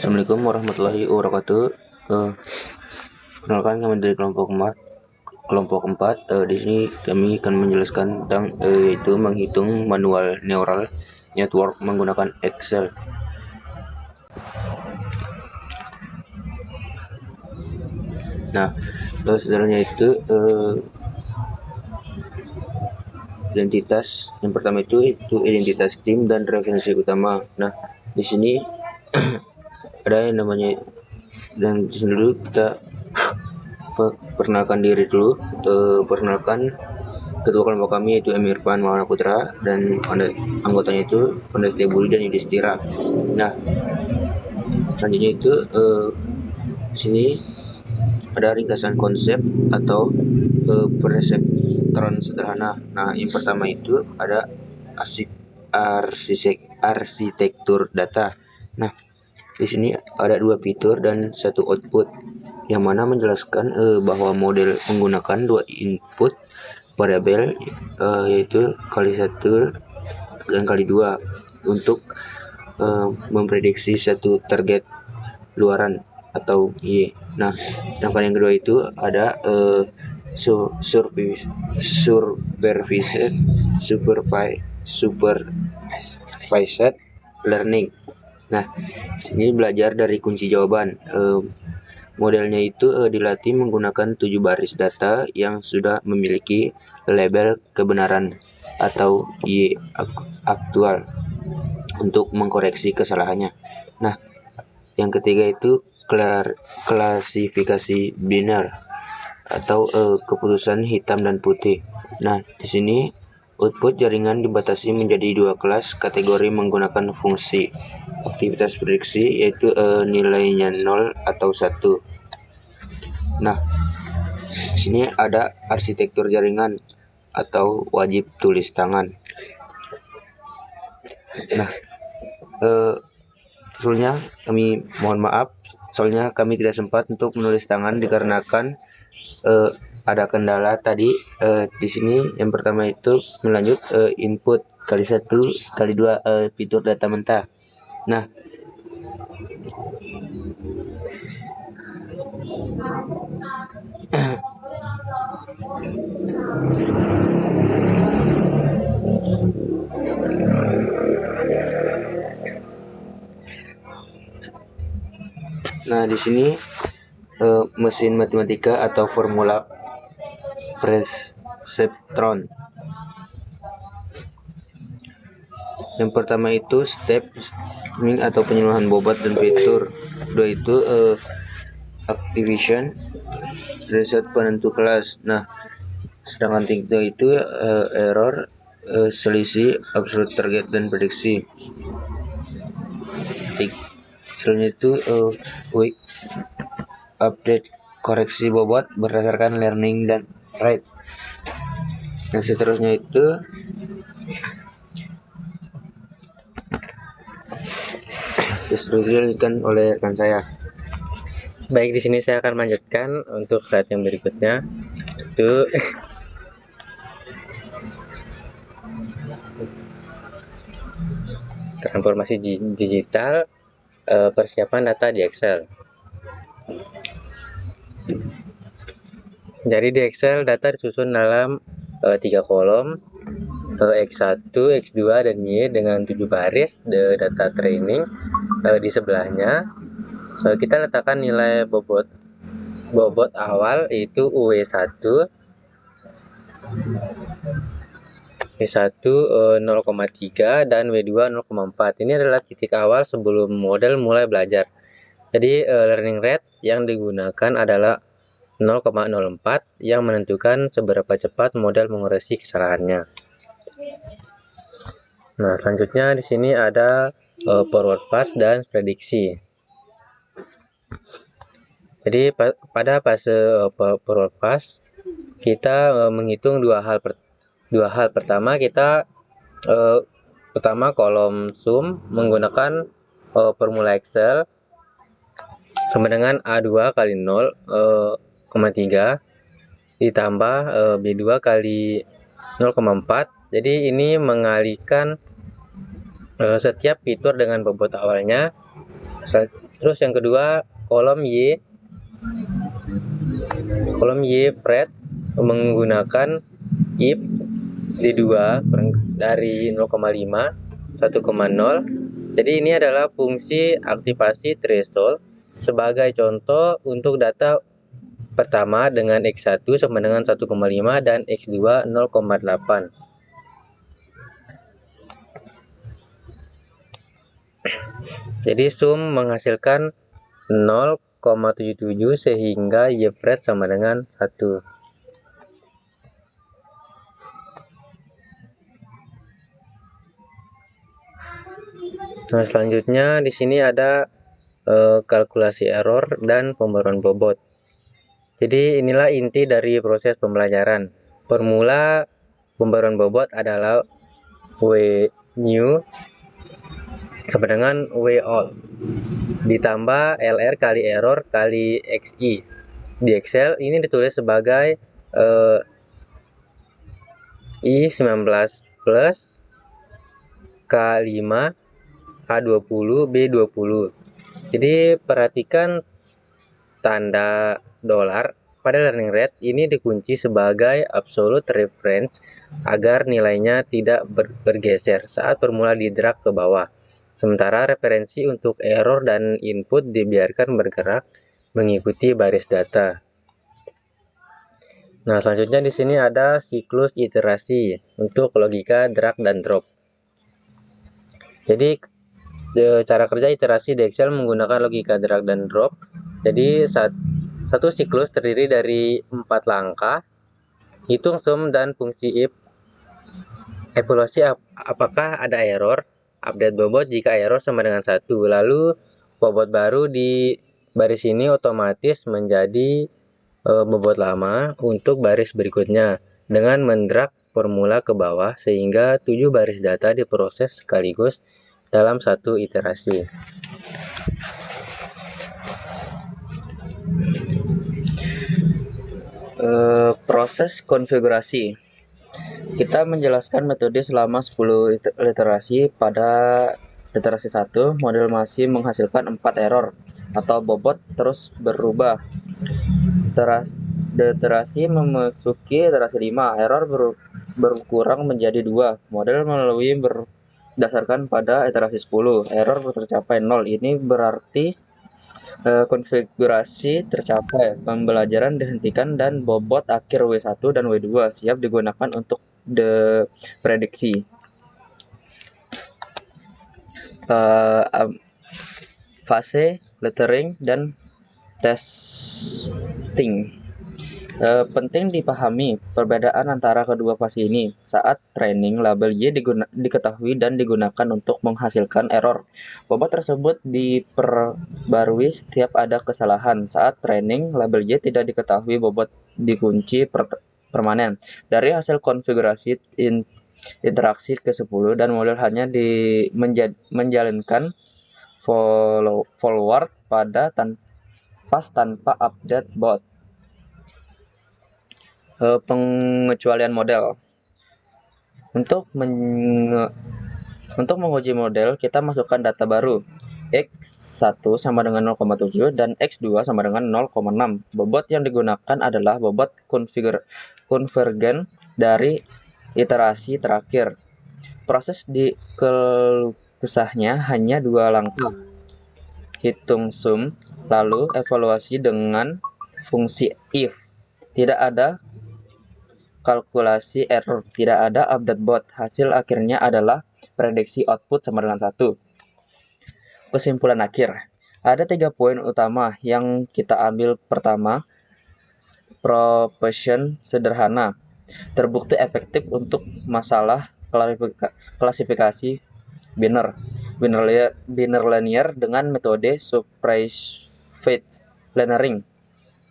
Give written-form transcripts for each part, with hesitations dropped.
Assalamualaikum warahmatullahi wabarakatuh. Perkenalkan, kami dari kelompok 4. Di sini kami akan menjelaskan tentang yaitu menghitung manual neural network menggunakan Excel. Nah, sebenarnya itu identitas yang pertama itu identitas tim dan referensi utama. Nah, di sini ada yang namanya, dan di sini dulu kita perkenalkan diri dulu. Perkenalkan, ketua kelompok kami yaitu Emirfan Maulana Putra, dan anggotanya itu Pandai Budi dan Yudhistira. Nah, selanjutnya itu di sini ada ringkasan konsep atau perseptron sederhana. Nah, yang pertama itu ada arsitektur data. Nah, di sini ada dua fitur dan satu output, yang mana menjelaskan bahwa model menggunakan dua input variabel, yaitu kali satu dan kali dua, untuk memprediksi satu target luaran atau Y. Nah, sedangkan yang kedua itu ada supervised learning. Nah, sini belajar dari kunci jawaban. Modelnya itu dilatih menggunakan 7 baris data yang sudah memiliki label kebenaran atau Y aktual untuk mengkoreksi kesalahannya. Nah, yang ketiga itu klasifikasi biner atau keputusan hitam dan putih. Nah, di sini output jaringan dibatasi menjadi dua kelas kategori menggunakan fungsi aktivitas prediksi, yaitu nilainya 0 atau 1. Nah, di sini ada arsitektur jaringan atau wajib tulis tangan. Nah, soalnya kami mohon maaf, soalnya kami tidak sempat untuk menulis tangan dikarenakan ada kendala tadi. Di sini yang pertama itu melanjut input kali satu kali dua fitur data mentah. Nah, di sini mesin matematika atau formula perseptron. Yang pertama itu step atau penyuluhan bobot dan fitur. Kedua itu activation reset penentu kelas. Nah, sedangkan tiga itu error, selisih, absolute target, dan prediksi. Selanjutnya itu weak update, koreksi bobot berdasarkan learning dan rate. Nah, seterusnya itu dilanjutkan oleh rekan saya. Baik, di sini saya akan melanjutkan untuk slide yang berikutnya. Itu transformasi digital, persiapan data di Excel. Jadi di Excel data disusun dalam 3 kolom, X1, X2, dan Y dengan 7 baris data training. Di sebelahnya kita letakkan nilai bobot awal, yaitu W1 0,3 dan W2 0,4. Ini adalah titik awal sebelum model mulai belajar. Jadi learning rate yang digunakan adalah 0,04 yang menentukan seberapa cepat model mengoreksi kesalahannya. Nah, selanjutnya di sini ada forward pass dan prediksi. Jadi pada fase forward pass kita menghitung dua hal. Pertama, kita pertama kolom sum menggunakan formula Excel sama dengan A2 kali 0,3 ditambah B2 kali 0,4. Jadi ini mengalihkan setiap fitur dengan bobot awalnya Terus yang kedua, kolom Y fret menggunakan if D2 dari 0,5 1,0. Jadi ini adalah fungsi aktivasi threshold sebagai contoh untuk data pertama dengan X1 sama dengan 1,5 dan X2 0,8. Jadi sum menghasilkan 0,77 sehingga Y fret sama dengan 1. Nah, selanjutnya di sini ada kalkulasi error dan pembaruan bobot. Jadi inilah inti dari proses pembelajaran. Formula pembaruan bobot adalah W new sama dengan W old ditambah LR kali error kali XI. Di Excel ini ditulis sebagai I19 plus K5 H20 B20. Jadi perhatikan tanda dolar pada learning rate ini dikunci sebagai absolute reference agar nilainya tidak bergeser saat formula di-drag ke bawah. Sementara referensi untuk error dan input dibiarkan bergerak mengikuti baris data. Nah, selanjutnya di sini ada siklus iterasi untuk logika drag dan drop. Jadi cara kerja iterasi di Excel menggunakan logika drag dan drop. Jadi satu siklus terdiri dari 4 langkah. Hitung sum dan fungsi if. Evaluasi apakah ada error. Update bobot jika error sama dengan 1. Lalu bobot baru di baris ini otomatis menjadi bobot lama untuk baris berikutnya dengan mendrag formula ke bawah sehingga 7 baris data diproses sekaligus dalam satu iterasi. Proses konfigurasi. Kita menjelaskan metode selama 10 iterasi. Pada iterasi 1, model masih menghasilkan 4 error atau bobot terus berubah. Iterasi memasuki iterasi 5, error berkurang menjadi 2. Model melalui berdasarkan pada iterasi 10, error tercapai 0. Ini berarti konfigurasi tercapai, pembelajaran dihentikan, dan bobot akhir W1 dan W2 siap digunakan untuk prediksi. Fase lettering dan testing. Penting dipahami perbedaan antara kedua fase ini. Saat training, label Y diketahui dan digunakan untuk menghasilkan error. Bobot tersebut diperbarui setiap ada kesalahan. Saat training, label Y tidak diketahui, bobot dikunci permanen. Dari hasil konfigurasi interaksi ke-10 dan model hanya menjalankan forward pas tanpa update bot. Pengecualian model. Untuk menguji model, kita masukkan data baru. X1 sama dengan 0,7 dan X2 sama dengan 0,6. Bobot yang digunakan adalah bobot konvergen dari iterasi terakhir. Proses di kesahnya hanya 2 langkah. Hitung sum, lalu evaluasi dengan fungsi if. Tidak ada kalkulasi error, tidak ada update bot. Hasil akhirnya adalah prediksi output sama dengan 1. Kesimpulan akhir. Ada 3 poin utama yang kita ambil. Pertama, proportion sederhana terbukti efektif untuk masalah klasifikasi biner linear dengan metode surprise-based learning.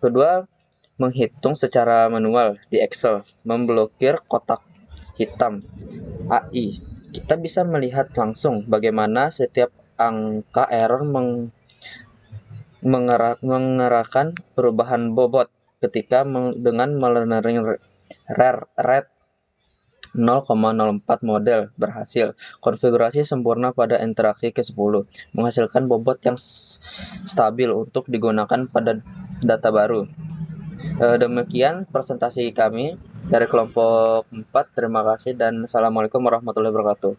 Kedua, menghitung secara manual di Excel, memblokir kotak hitam AI. Kita bisa melihat langsung bagaimana setiap angka error mengerahkan perubahan bobot ketika dengan learning rate 0,04 model berhasil. Konfigurasi sempurna pada interaksi ke-10, menghasilkan bobot yang stabil untuk digunakan pada data baru. Demikian presentasi kami dari kelompok 4. Terima kasih dan assalamualaikum warahmatullahi wabarakatuh.